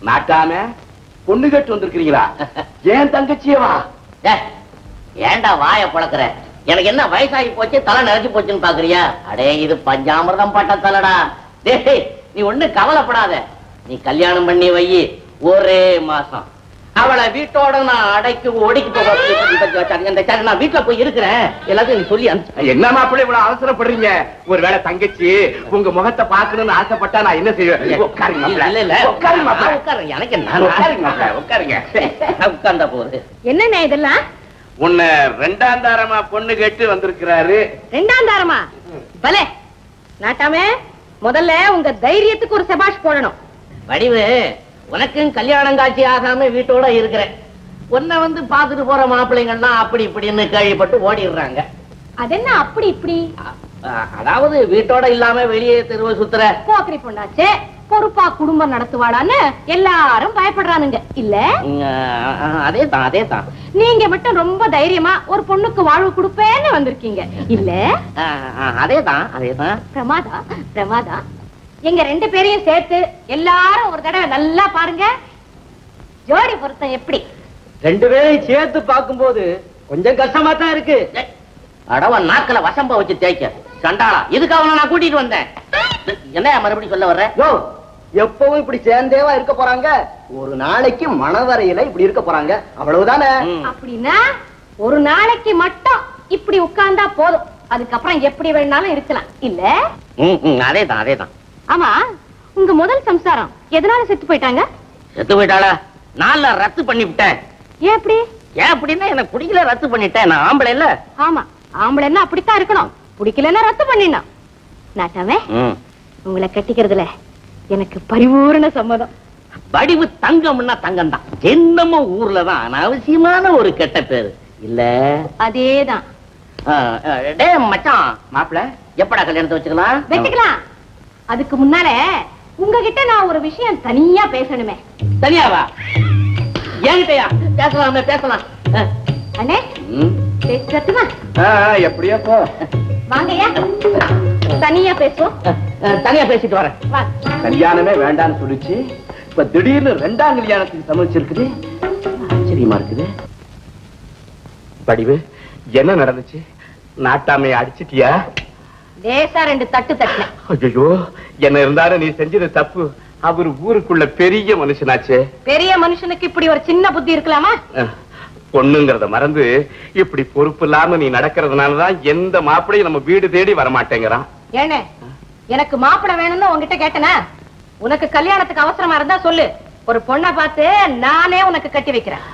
நாட்டாம பொண்ணு கேட்டு வந்திருக்கிறீங்களா? ஏன் தங்கச்சியவா? ஏண்டா வாய பழக்கிற? எனக்கு என்ன வயசாகி போச்சு, தலை நிறைஞ்சு போச்சுன்னு பாக்குறியா? அடே இது பஞ்சாமிர்தம் பட்ட தலைடா. டேய் நீ ஒண்ணு கவலைப்படாத, நீ கல்யாணம் பண்ணி வை, ஒரே மாசம் அவளை வீட்டோட நான் அடைக்கு ஒடிக்கு போக நான் வீட்டுல போய் இருக்கிறேன். எல்லாத்தையும் நீ சொல்லி என்ன மாப்பிள்ளை இவ்வளவு அவசரப்படுறீங்க? ஒருவேளை தங்கச்சி உங்க முகத்தை பாக்கணும்னு ஆசைப்பட்டா நான் என்ன செய்வேன்? உட்காருங்க. உட்கார்ந்த போது என்ன இதெல்லாம்? உன்னை ரெண்டாம் தாரமா பொண்ணு கேட்டு வந்திருக்கிறாரு. ரெண்டாம் தாரமா? பலே நாட்டாமே, முதல்ல உங்க தைரியத்துக்கு ஒரு செபாஷ் போடணும். வடிவு, உனக்கும் கல்யாணம் காட்சி ஆகாம வீட்டோட இருக்கிறேன். உன்னை வந்து பாத்துட்டு போற மாப்பிள்ளைங்கன்னா அப்படி இப்படின்னு கேள்விப்பட்டு ஓடிடுறாங்க. அது என்ன அப்படி இப்படி? அதாவது வீட்டோட இல்லாம வெளியே தெருவை சுத்துற போக்கரி பொண்ணாச்சே, பொறுப்பா குடும்பம் நடத்துவாடான்னு எல்லாரும் பயப்படுறானுங்க இல்ல? அதேதான். நீங்க மட்டும் ரொம்ப தைரியமா ஒரு பொண்ணுக்கு வாழ்வு கொடுப்பேன்னு வந்திருக்கீங்க இல்ல? அதேதான். பிரமாதா, எங்க ரெண்டு பேரையும் சேர்த்து எல்லாரும் ஒரு தடவை நல்லா பாருங்க. ஜோடி பொருத்தம் எப்படி? ரெண்டு பேரையும் சேர்த்து பார்க்கும்போது கொஞ்சம் கஷ்டமா தான் இருக்கு. அடவன் நாக்கில வசம்ப வச்சு தேய்க்க சண்டாளா, இதுக்காக நான் கூட்டிட்டு வந்தேன். என்ன மறுபடியும் சொல்ல வர்ற? எப்பவும் இப்படி சேர்ந்தேவா இருக்க போறாங்க? ஒரு நாளைக்கு மணவரையில இப்படி இருக்க போறாங்க, அவ்வளவுதானே? அப்படின்னா ஒரு நாளைக்கு மட்டும் இப்படி உட்கார்ந்தா போதும், அதுக்கப்புறம் எப்படி வேணாலும் இருக்கலாம் இல்ல? அதேதான். ஆமா, உங்க முதல் சம்சாரம் எதனால செத்து போயிட்டாங்க? செத்து போயிட்டாளா? நான்ல ரத்து பண்ணி விட்டேன். ஏன் அப்படி? ஏன் அப்படின்னா எனக்கு பிடிக்கல, ரத்து பண்ணிட்டேன். நான் ஆம்பளை இல்ல. ஆமா, ஆம்பளைன்னா அப்படித்தான் இருக்கணும், பிடிக்கலன்னா ரத்து பண்ணிடணும். நாட்டாமே, உங்களை கட்டிக்கிறதுல எனக்கு பரிபூர்ண சம்மதம். வடிவு தங்கம்னா தங்கம் தான். என்னமோ ஊர்லதான் அனாவசியமான ஒரு கெட்ட பேரு இல்ல? அதேதான். டே மச்சான், மாப்பிள்ள எப்படா கல்யாணத்தை வச்சுக்கலாம்? அதுக்கு முன்னால உங்ககிட்ட நான் ஒரு விஷயம் தனியா பேசணுமே. தனியாவா? என்கிட்டயா? பேசலாம். அண்ணே பேசட்டுமா? எப்படியா போ. வாங்கய்யா, தனியா பேசுவோம். தனியா பேசிட்டு வரேன். கல்யாணமே வேண்டான்னு சொல்லிச்சு, இப்ப திடீர்னு ரெண்டாம் கல்யாணத்துக்கு சமைச்சிருக்குது. ஆச்சரியமா இருக்குது. படிவு, என்ன நடந்துச்சு? நாட்டாமையை அடிச்சிட்டியா? லேசா ரெண்டு தட்டு தட்டினேன். ஐயோ, என்ன இருந்தாலும் நீ செஞ்சது தப்பு. அவர் ஊருக்குள்ள பெரிய மனுஷனாச்சே. பெரிய மனுஷனுக்கு இப்படி ஒரு சின்ன புத்தி இருக்கலாமா? பொண்ணுங்கிறத மறந்து இப்படி பொறுப்பு இல்லாம நீ நடக்கிறதுனாலதான் எந்த மாப்பிளையும் நம்ம வீடு தேடி வரமாட்டேங்கிறான். ஏனே, எனக்கு மாப்பிளை வேணும்னு உங்ககிட்ட கேட்டனா? உனக்கு கல்யாணத்துக்கு அவசரமா இருந்தா சொல்லு, ஒரு பொண்ணை பார்த்து நானே உனக்கு கட்டி வைக்கிறேன்.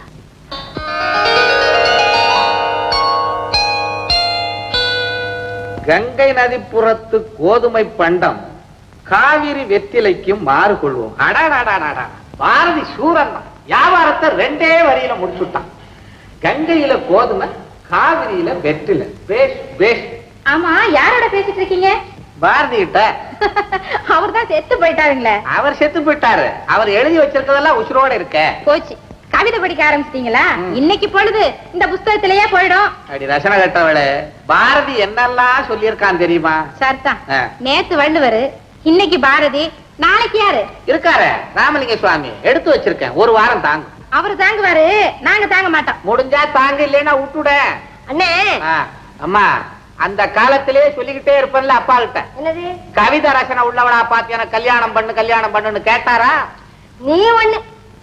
கங்கை நதிப்புறத்து கோதுமை பண்டம் காவிரி வெற்றிலைக்கும் மாறு கொள்வோம். அடாடாடாடா, பாரதி சூரன் வியாபாரத்தை ரெண்டே வரியில முடிச்சுட்டான். கங்கையில கோதுமை, காவிரியில வெற்றிலை. பேஷ் பேஷ். ஆமா, யாரோட பேசிட்டு இருக்கீங்க? பாரதி கிட்ட. அவர் தான் செத்து போயிட்டாருங்களே. அவர் செத்து போயிட்டாரு. அவர் எழுதி வச்சிருக்கதெல்லாம் உசுரோட இருக்க. போச்சு. கவிதை படிக்க ஆரம்பிச்சிட்டீங்களா? இன்னைக்கு பொழுது இந்த புஸ்தகத்திலேயே போயிடும். அடி ரசனை கட்டவளே, பாரதி என்னெல்லாம் சொல்லியிருக்கான் தெரியுமா? சரிதான். நேத்து வள்ளுவர், இன்னைக்கு பாரதி, நாளைக்கு யாரு இருக்காரு? ராமலிங்க சுவாமி. எடுத்து வச்சிருக்கேன், ஒரு வாரம் தாங்க. அவரு தாங்குவாரு, நாங்க தாங்க மாட்டோம். முடிஞ்சா தாங்க, இல்லைன்னா விட்டுட. அண்ணே. அம்மா, அந்த காலத்திலேயே சொல்லிக்கிட்டே இருப்பேன்ல அப்பா கிட்ட. என்னது? கவிதை ரசனை உள்ளவளா பாத்து எனக்கு கல்யாணம் பண்ணுன்னு கேட்டாரா? நீ ஒண்ணு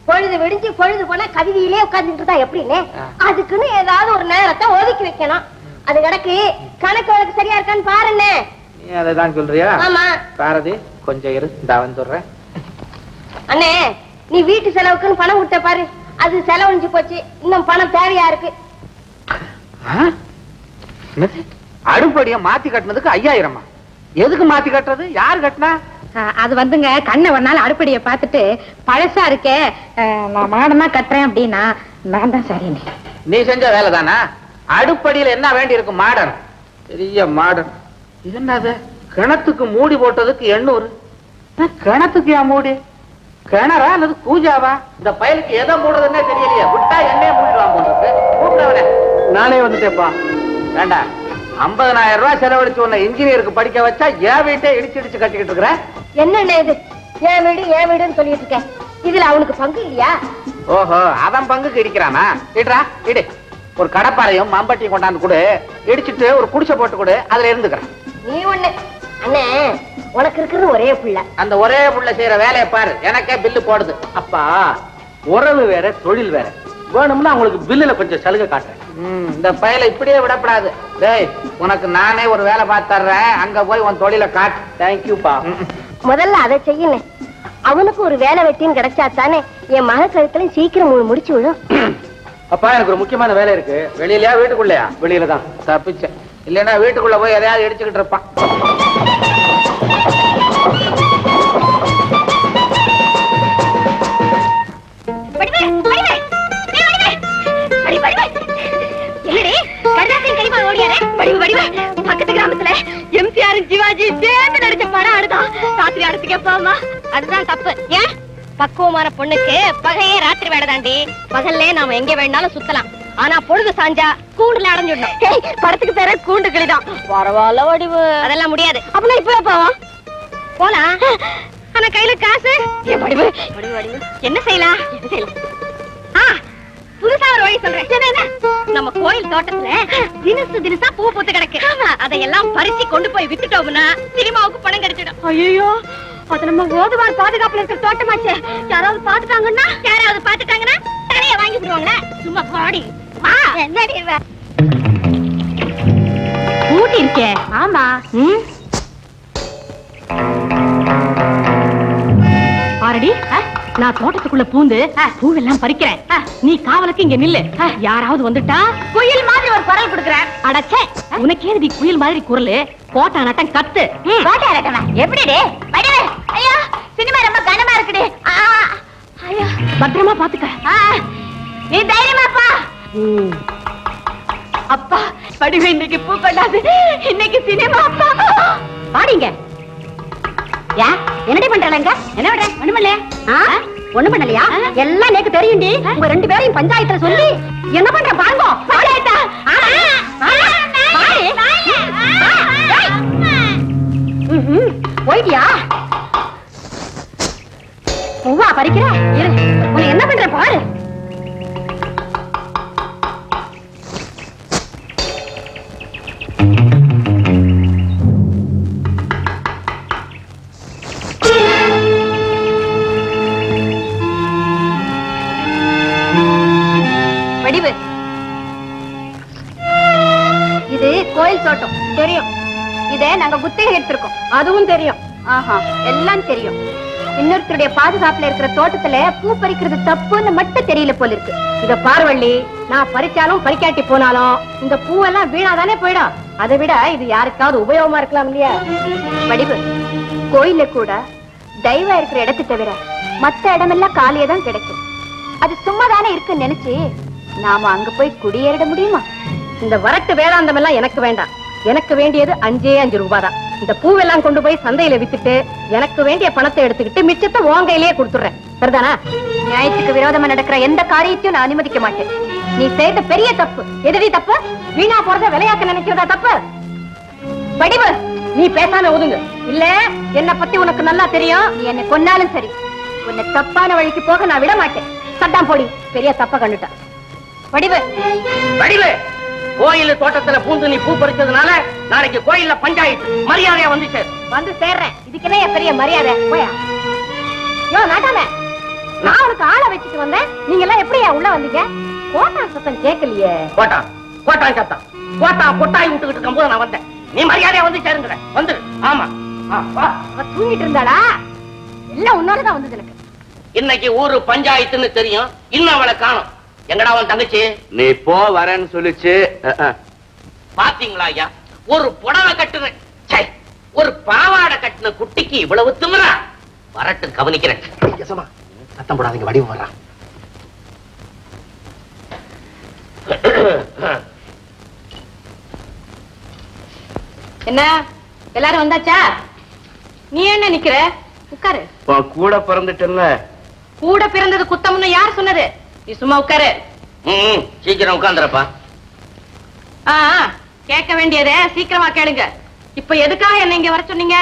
பொழுது விடிஞ்சு பொழுது போனா கவிதையிலே உட்கார்ந்துட்டு இருந்தா எப்படின்னு? அதுக்குன்னு ஏதாவது ஒரு நேரத்தை ஒதுக்கி வைக்கணும். அது கிடக்கு, கணக்கு வழக்கு சரியா இருக்கான்னு பாருன்னு. நீ அதைதான் சொல்றியா? ஆமா. பாரதி கொஞ்சம் இரு, இந்த வந்துடுறேன். அண்ணே, நீ வீட்டு செலவுக்குன்னு பணம் கொடுத்த பாரு, அது செலவழிஞ்சு போச்சு. இன்னும் பணம் தேவையா இருக்கு. அடுப்படிய மாத்தி கட்டினதுக்கு 5000? எதுக்கு மாத்தி கட்டுறது? யாரு கட்டினா? அது வந்துங்க, கண்ணை ஒரு நாள் அடுப்படிய பாத்துட்டு பழசா இருக்கே, நான் மாடனா கட்டுறேன் அப்படின்னா நான் தான் சரி. நீ செஞ்ச வேலை தானா? அடுப்படியில என்ன வேண்டி இருக்கு? மாடன், பெரிய மாடன். இது என்னது? கிணத்துக்கு மூடி போட்டதுக்கு 800. கிணத்துக்கு ஏன் மூடி? கிணறா அல்லது பூஜாவா? இந்த பயலுக்கு எதை மூடுறதுன்னே தெரியலையே. விட்டா என்னையே மூடிடுவான் போன்றது. கூப்பிட்டவனே, நானே வந்துட்டேப்பா. வேண்டா, 50,000 ரூபாய் செலவழிச்சு உன்னை இன்ஜினியருக்கு படிக்க வச்சா என் வீட்டை இடிச்சு கட்டிக்கிட்டு இருக்கிற. என்ன இது? என் வீடு என் வீடுன்னு சொல்லிட்டு இருக்கேன். இதுல அவனுக்கு பங்கு இல்லையா? ஓஹோ, அவன் பங்குக்கு இடிக்கிறானா? இடுறா, இடு. ஒரு கடப்பாரையும் மம்பட்டியும் கொண்டாந்து கொடு, இடிச்சிட்டு ஒரு குடிசை போட்டு கொடு, அதுல இருந்துக்கிறேன். நீ ஒண்ணு அண்ணே, உனக்கு இருக்கிறது ஒரே புள்ள. அந்த ஒரே புள்ள செய்யற வேலையை பாரு, எனக்கே பில்லு போடுது. அப்பா, உறவு வேற தொழில் வேற, வேணும்னா உங்களுக்கு பில்லுல கொஞ்சம் சலுகை காட்டுறேன். இந்த பயலை இப்படியே விடப்படாது. டேய், உனக்கு நானே ஒரு வேலை பார்த்து தர்றேன், அங்க போய் உன் தொழிலை காட்டு. தேங்க்யூப்பா. முதல்ல அதை செய்யணும். அவனுக்கு ஒரு வேலை வெட்டின்னு கிடைச்சா தானே என் மக கழுத்துல சீக்கிரம் முடிச்சு விடும். அப்பா, எனக்கு ஒரு முக்கியமான வேலை இருக்கு. வெளியிலயா வீட்டுக்குள்ளயா? வெளியில தான். தப்பிச்சேன். இல்லைன்னா வீட்டுக்குள்ள போய் எதையாவது இடிச்சுக்கிட்டு இருப்பான். பக்கத்து கிராமத்துல எம்ஜிஆர் சிவாஜி சேர்ந்து நடிச்ச படம் ஆடுதான். ராத்திரி அடுத்துக்கே போமா. அதுதான் தப்பு. ஏன்? பக்குவமான பொண்ணுக்கு பகையே ராத்திரி வேலை தாண்டி. பகல்லே நாம எங்க வேணாலும் சுத்தலாம். ஆனா பொழுது சாஞ்சா கூண்டுல அடைஞ்சிடணும். படத்துக்கு பேர கூண்டு கிளிதான். பரவாயில்ல வடிவு. அதெல்லாம் முடியாது. அப்படின்னா இப்ப போவோம். போலாம். ஆனா கையில காசு. வடிவு வடிவு வடிவு என்ன செய்யலாம்? புதுசா ஒரு வழி சொல்றேன். நம்ம கோயில் தோட்டத்துல தினசா பூ பூத்து கிடக்கு. அதையெல்லாம் பறிச்சு கொண்டு போய் வித்துட்டோம்னா சினிமாவுக்கு பணம் கிடைச்சிடும். ஐயோ, அது நம்ம ஓதுவார் பாதுகாப்புல இருக்கிற தோட்டமாச்சே. யாராவது பாத்துட்டாங்கன்னா தலைய வாங்கி விடுவாங்க. சும்மா பாடி என்னடி ஊட்டி இருக்கே. ஆமா. பாரடி, நான் தோட்டத்துக்குள்ள பூந்து பூவெல்லாம் பறிக்கிறேன். நீ காவலுக்கு இங்க நில்லு. யாராவது வந்துட்டா குயில் மாதிரி ஒரு குரல் கொடுக்குறேன். அடச்சே, உனக்கே நீ குயில் மாதிரி குரல் போட்டா நட்டம் கத்து. எப்படி? ஐயா, சினிமா ரொம்ப கனமா இருக்குடி. பத்திரமா பாத்துக்க. நீ தைரியமாப்பா. அப்பா, படிவு இன்னைக்கு பூ கொண்டாது. இன்னைக்கு சினிமா. அப்பா பாடிங்க. என்னடி பண்றாங்க? என்ன பண்ற? ஒண்ணும் பண்ணலையா? எல்லாம் நேக்கு தெரியும்டி. உங்க ரெண்டு பேரையும் பஞ்சாயத்துல சொல்லி என்ன பண்ற பாருங்க. போயிட்டியா? பூவா பறிக்கிற? உன்னை என்ன பண்ற பாரு. இது கோயில் தோட்டம் தெரியும். இதை நாங்க குத்தகை எடுத்திருக்கோம். அதுவும் தெரியும். ஆஹா, எல்லாம் தெரியும். இன்னொருத்தருடைய பாதுகாப்புல இருக்கிற தோட்டத்துல பூ பறிக்கிறது தப்புன்னு மட்டும் தெரியல போல இருக்கு. இத பார்வள்ளி, நான் பறிச்சாலும் பறிக்காட்டி போனாலும் இந்த பூவெல்லாம் வீணாதானே போயிடும். அதை விட இது யாருக்காவது உபயோகமா இருக்கலாம் இல்லையா? வடிவு, கோயில கூட தெய்வம் இருக்கிற இடத்தை தவிர மத்த இடமெல்லாம் காலியே தான் கிடைக்கும். அது சும்மா தானே இருக்குன்னு நினைச்சு நாம அங்க போய் குடியேறிட முடியுமா? இந்த வரட்டு வேதாந்தம் எல்லாம் எனக்கு வேண்டாம். எனக்கு வேண்டியது 5 ரூபாய் தான். இந்த பூவெல்லாம் கொண்டு போய் சந்தையில வித்துட்டு எனக்கு வேண்டிய பணத்தை எடுத்துக்கிட்டு மிச்சத்தை உங்கையிலேயே கொடுத்துறேன். சரிதானா? நியாயத்துக்கு விரோதமா நடக்கிற எந்த காரியத்தையும் நான் அனுமதிக்க மாட்டேன். நீ செய்த பெரிய தப்பு. எதுடி தப்பு? வீணா போறத விளையாக்க நினைக்கிறதா தப்பு? வடிவு, நீ பேசாம ஒதுங்க. இல்ல, என்ன பத்தி உனக்கு நல்லா தெரியும். நீ என்ன கொன்னாலும் சரி, உன்னை தப்பான வழிக்கு போக நான் விட மாட்டேன். சட்டாம் போடி, பெரிய தப்ப கண்டுட்ட. வடிவு வடிவு, கோயில் தோட்டத்துல பூந்து நீ பூ பறிச்சதுனால நாளைக்கு கோயில்ல பஞ்சாயத்து. மரியாதையா வந்து சேர்றேன். இதுக்குன்னே பெரிய மரியாதை. போயா யோ நாட்டாம, நான் உனக்கு ஆளை வச்சுட்டு வந்தேன். நீங்க எல்லாம் எப்படியா உள்ள வந்தீங்க? கோட்டான் சத்தம் கேட்கலையே. கோட்டான் சத்தம் கொட்டாய் விட்டுக்கிட்டு இருக்கும்போது நான் வந்தேன். நீ மரியாதையா வந்து சேருங்க. வந்து. ஆமா, தூங்கிட்டு இருந்தாளா? எல்லாம் உன்னாலதான் வந்தது எனக்கு. இன்னைக்கு ஊரு பஞ்சாயத்துன்னு தெரியும். இன்னும் அவளை காணும். எங்கடா அவன் தங்கச்சி? நீ போ வரேன்னு சொல்லிச்சு. பாத்தீங்களா ஐயா, ஒரு புடவை கட்டுன, ஒரு பாவாடை கட்டின குட்டிக்கு இவ்வளவு திமிரா? வரட்டு கவனிக்கிறேன். சத்தம் போடாதீங்க, வடிவு வர்றான். என்ன எல்லாரும் வந்தாச்சா? நீ என்ன நிக்கிற? உட்காரு. கூட பிறந்துட்டல. கூட பிறந்தது குத்தம்னு யார் சொன்னது? நீ சும்மா உட்காரு. சீக்கிரம் உட்கார்ந்துறப்பா. கேட்க வேண்டியதே சீக்கிரமா கேளுங்க. இப்ப எதுக்காக என்ன இங்க வர சொன்னீங்க?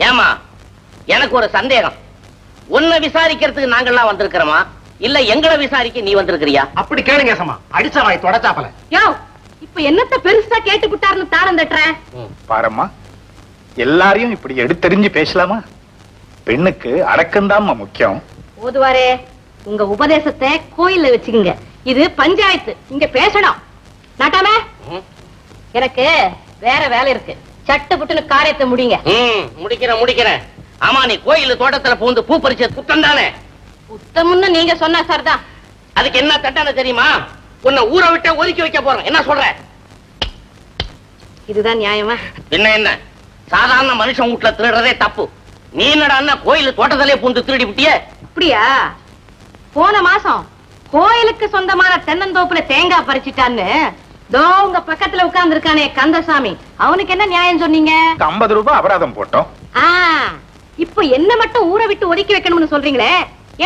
ஏமா, எனக்கு ஒரு சந்தேகம். உன்னை விசாரிக்கிறதுக்கு நாங்கெல்லாம் வந்திருக்கிறோமா இல்ல எங்களை விசாரிக்க நீ வந்திருக்கிறியா? அப்படி கேளுங்க சமா, அடிச்ச வாய் தொடச்சாப்பல. யோ, இப்ப என்னத்த பெருசா கேட்டு விட்டாருன்னு தாளம் தட்டுறேன். பாரம்மா, எல்லாரையும் இப்படி எடுத்தெறிஞ்சு பேசலாமா? பெண்ணுக்கு அடக்கம்தாம்மா முக்கியம். ஓதுவாரே, உங்க உபதேசத்தை கோயில்ல வச்சுக்கோங்க. இது பஞ்சாயத்து, இங்க பேசணும். நாட்டாம, எனக்கு வேற வேலை இருக்கு. சட்டு புட்டுன்னு காரியத்தை முடிங்க. முடிக்கிறேன். ஆமா, நீ கோயில் தோட்டத்துல பூந்து பூ பறிச்ச குத்தம் தானே? உத்தமுன்னு நீங்க சொன்ன சார்தான். அதுக்கு என்ன தண்டனை தெரியுமா? உன்னை ஊரை விட்டு ஒதுக்கி வைக்க போறேன். என்ன சொல்ற? இதுதான் நியாயமா? என்ன சாதாரண மனுஷன் வீட்டுல திருடுறதே தப்பு. நீ என்னடா கோயில் தோட்டத்திலே பூந்து திருடி விட்டிய? அப்படியா? போன மாசம் கோயிலுக்கு சொந்தமான தென்னந்தோப்புல தேங்காய் பறிச்சிட்டான்னு தோ உங்க பக்கத்துல உட்கார்ந்து இருக்கானே கந்தசாமி, அவனுக்கு என்ன நியாயம் சொன்னீங்க? 50 ரூபாய் அபராதம் போட்டோம். இப்ப என்ன மட்டும் ஊரை விட்டு ஒதுக்கி வைக்கணும்னு சொல்றீங்களே,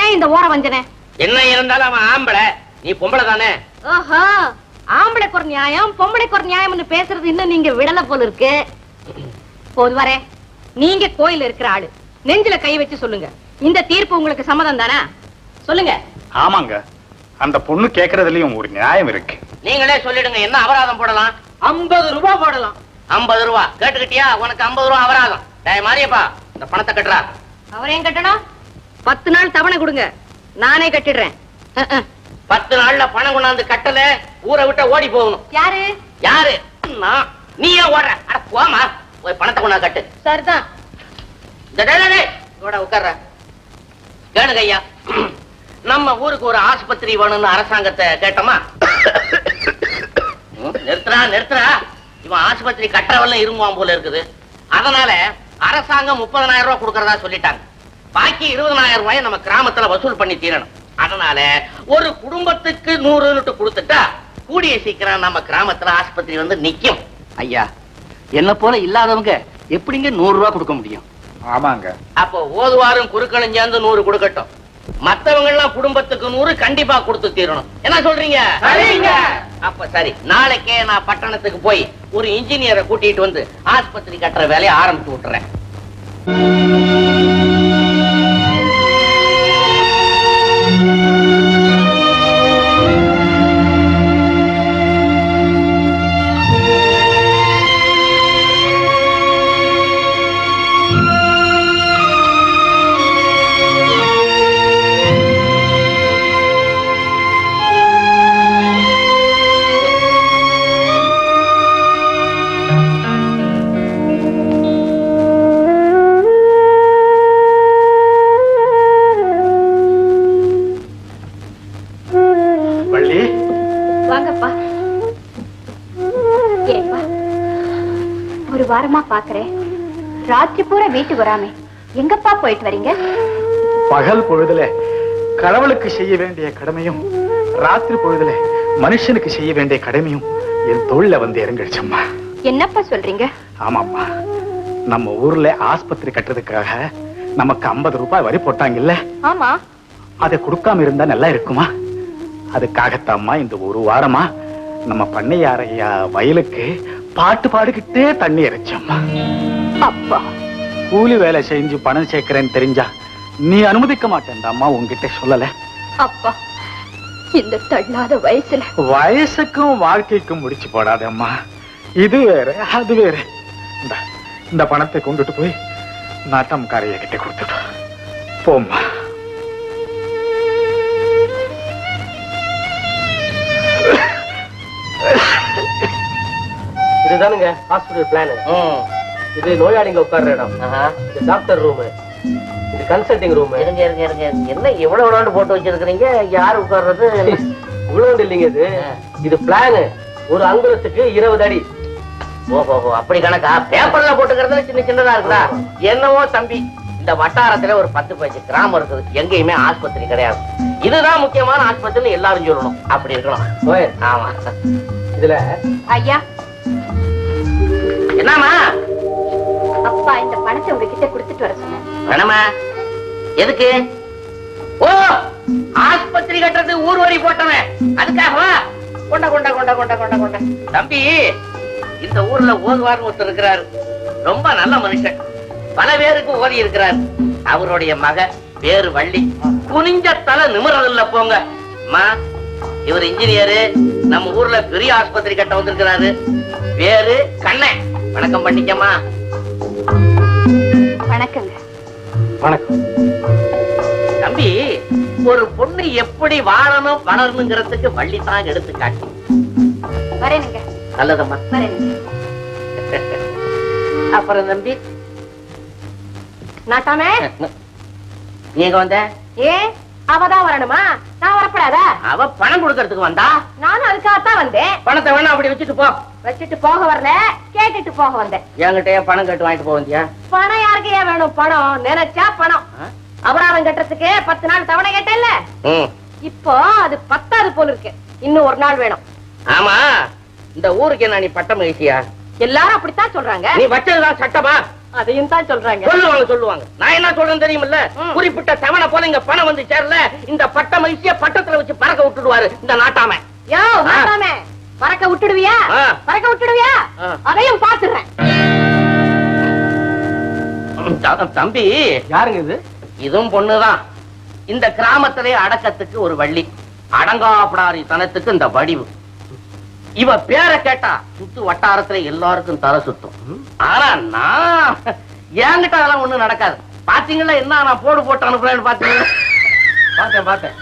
ஏன் இந்த ஓர வஞ்சனை? என்ன இருந்தாலும் அவன் ஆம்பளை, நீ பொம்பளை தானே. ஓஹோ, ஆம்பளைக்கு ஒரு நியாயம் பொம்பளைக்கு ஒரு நியாயம்னு பேசுறது இன்னும் நீங்க விடல போல இருக்கு. போது வரே, நீங்க கோயில்ல இருக்கிற ஆளு, நெஞ்சில கை வச்சு சொல்லுங்க, இந்த தீர்ப்பு உங்களுக்கு சம்மதம் தானே? சொல்லுங்க. ஆமாங்க, அந்த பொண்ணு கேக்குறதுலயும் ஒரு நியாயம் இருக்கு. நீங்களே சொல்லிடுங்க, என்ன அபராதம் போடலாம்? 50 ரூபாய் போடலாம். 50 ரூபா கேட்டுக்கிட்டியா? உனக்கு 50 ரூபா அபராதம். டேய் மாரியப்பா, இந்த பணத்தை கட்டுறா. அவரையும் கட்டணும். 10 நாள் தவணை கொடுங்க, நானே கட்டிடுறேன். 10 நாள்ல பணம் கொண்டாந்து கட்டல, ஊரை விட்டு ஓடி போகணும். யாரு? யாரு? நான். நீ ஏன் ஓடுற? அட போமா, போய் பணத்தை கொண்டாந்து கட்டு. சரிதான். உட்கார்ற. கேளுங்க ஐயா, நம்ம ஊருக்கு ஒரு ஆஸ்பத்திரி வேணும்னு அரசாங்கத்தை கேட்டோமா? நிறுத்துறா. இவன் ஆஸ்பத்திரி கட்டறவல்ல இருமுவான் போல இருக்குது. அதனால அரசாங்கம் 30,000 ரூபாய் கொடுக்கறதா சொல்லிட்டாங்க. பாக்கி 20,000 ரூபாய் நம்ம கிராமத்துல வசூல் பண்ணி தீரணும். அதனால ஒரு குடும்பத்துக்கு 100 கொடுத்துட்டா கூடிய சீக்கிரம் நம்ம கிராமத்துல ஆஸ்பத்திரி வந்து நிக்கும். ஐயா, என்ன போல இல்லாதவங்க எப்படிங்க 100 ரூபாய் கொடுக்க முடியும்? ஆமாங்க. அப்போ ஓதுவாரும் குறுக்களும் சேர்ந்து 100 கொடுக்கட்டும். மத்தவங்க எல்லாம் குடும்பத்துக்கு 100 கண்டிப்பா கொடுத்து தீரணும். என்ன சொல்றீங்க? அப்ப சரி, நாளைக்கே நான் பட்டணத்துக்கு போய் ஒரு இன்ஜினியரை கூட்டிட்டு வந்து ஆஸ்பத்திரி கட்டுற வேலையை ஆரம்பிச்சு விட்டுறேன். வாங்கப்பா. ஏப்பா, ஒரு வாரமா பாக்குறேன், ராத்திரி பூரா வீட்டுக்கு வராமே எங்கப்பா போயிட்டு வரீங்க? பகல் பொழுதுல கடவுளுக்கு செய்ய வேண்டிய கடமையும், ராத்திரி பொழுதுல மனுஷனுக்கு செய்ய வேண்டிய கடமையும் என் தோல்ல வந்து இறங்கிடுச்சம்மா. என்னப்பா சொல்றீங்க? ஆமாம்மா, நம்ம ஊர்ல ஆஸ்பத்திரி கட்டுறதுக்காக நமக்கு 50 ரூபாய் வரி போட்டாங்கல்ல? ஆமா. அதை கொடுக்காம இருந்தா நல்லா இருக்குமா? அதுக்காகத்தாம்மா இந்த ஒரு வாரமா நம்ம பண்ணையாரையா வயலுக்கு பாட்டு பாடிக்கிட்டே தண்ணி இறைச்சம்மா. அப்பா, கூலி வேலை செஞ்சு பணம் சேர்க்கிறேன்னு தெரிஞ்சா நீ அனுமதிக்க மாட்டேன்டாம்மா, உன்கிட்ட சொல்லல. அப்பா, இந்த தள்ளாத வயசுக்கும் வாழ்க்கைக்கும் முடிச்சு போடாதம்மா. இது வேற அது வேற. இந்த பணத்தை கொண்டுட்டு போய் நாட்டம்காரைய கிட்ட கொடுத்துட்டு போம்மா. இதுதானுங்க ஹாஸ்பிடல் பிளான். இது நோயாளிங்க உட்கார்ற இடம், இது டாக்டர் ரூம், இது கன்சல்டிங் ரூம். இருங்க, என்ன இவ்வளவு போட்டு வச்சிருக்கீங்க? யாரு உட்கார்றது? இவ்வளவு இல்லைங்க, இது பிளான். ஒரு அங்குலத்துக்கு 20 அடி. ஓஹோ, அப்படி கணக்கா? பேப்பர்ல போட்டுக்கிறது சின்ன சின்னதா இருக்குதா? என்னவோ தம்பி, இந்த வட்டாரத்துல ஒரு 10-15 கிராமம் இருக்குது, எங்கேயுமே ஆஸ்பத்திரி கிடையாது. இதுதான் முக்கியமான ஆஸ்பத்திரி எல்லாரும் சொல்லணும். அப்படி இருக்கணும். ஆமா. இதுல ஐயா, என்னமா? அப்பா இந்த பணத்தை உங்ககிட்ட கொடுத்துட்டு வர சொன்னேன். பணமா? எதுக்கு? ஓ, ஆஸ்பத்திரி கட்டுறது ஊர் வரி போட்டவன், அதுக்காகவா? கொண்ட கொண்ட கொண்ட கொண்ட கொண்ட கொண்ட தம்பி, இந்த ஊர்ல ஓதுவார் ஒருத்தர் இருக்கிறாரு, ரொம்ப நல்ல மனுஷன், பல பேருக்கு ஓதி இருக்கிறார். அவருடைய மக பேரு வள்ளி. குனிஞ்ச தலை நிமிரதில்ல போங்க. அம்மா, இவர் இன்ஜினியரு, நம்ம ஊர்ல பெரிய ஆஸ்பத்திரி கட்ட வந்திருக்கிறாரு. பேரு கண்ணன். வணக்கம் பண்ணிக்கம்மா. வணக்கங்க. வணக்கம். தம்பி, ஒரு பொண்ணு எப்படி வாழணும் வளரணுங்கிறதுக்கு வள்ளி தான் எடுத்துக்காட்டு. வரேனுங்க. நல்லதம்மா. வரேனுங்க. அப்புறம் தம்பி, நாட்டாமே, நீ எங்க வந்த? ஏ அவதான் வரணுமா? நான் வரப்படாதா? அவ பணம் கொடுக்கறதுக்கு வந்தா. நானும் அதுக்காகத்தான் வந்தேன். பணத்தை வேணா அப்படி வச்சுட்டு போ. வச்சுட்டு போக வரல, கேட்டுட்டு போக வந்தேன். என்கிட்டயே பணம் கேட்டு வாங்கிட்டு போக வந்தியா? பணம் யாருக்கு ஏன் வேணும்? பணம் நினைச்சா பணம். அபராதம் கட்டுறதுக்கு 10 நாள் தவணை கேட்டேன்ல, இப்போ அது 10வது போல இருக்கு. இன்னும் ஒரு நாள் வேணும். ஆமா, இந்த ஊருக்கு என்ன நீ பட்டம் மகிழ்ச்சியா? எல்லாரும் அப்படித்தான் சொல்றாங்க. நீ வச்சதுதான் சட்டமா? அதையும் தான் சொல்றாங்க. சொல்லுவாங்க. நான் என்ன சொல்றேன்னு தெரியுமில்ல? குறிப்பிட்ட தவணை போல இங்க பணம் வந்து சேரல, இந்த பட்ட மகிழ்ச்சிய பட்டத்துல வச்சு பறக்க விட்டுடுவாரு இந்த நாட்டாம. யோ நாட்டாமே, பறக்க விட்டுடுவியா? பறக்க விட்டுடுவியா? அதையும் பாத்துறேன். தம்பி, யாருங்க இது? இதுவும் பொண்ணுதான். இந்த கிராமத்திலே அடக்கத்துக்கு ஒரு வள்ளி, அடங்காப்படாரி தனத்துக்கு இந்த வடிவு. இவ பேரை கேட்டா சுத்து வட்டாரத்துல எல்லாருக்கும் தலை சுத்தும். ஆனா நான் என்கிட்ட அதெல்லாம் ஒண்ணும் நடக்காது. பாத்தீங்களா என்ன நான் போடு போட்டு அனுப்புறேன்னு பாத்தீங்களா? பார்த்தேன்.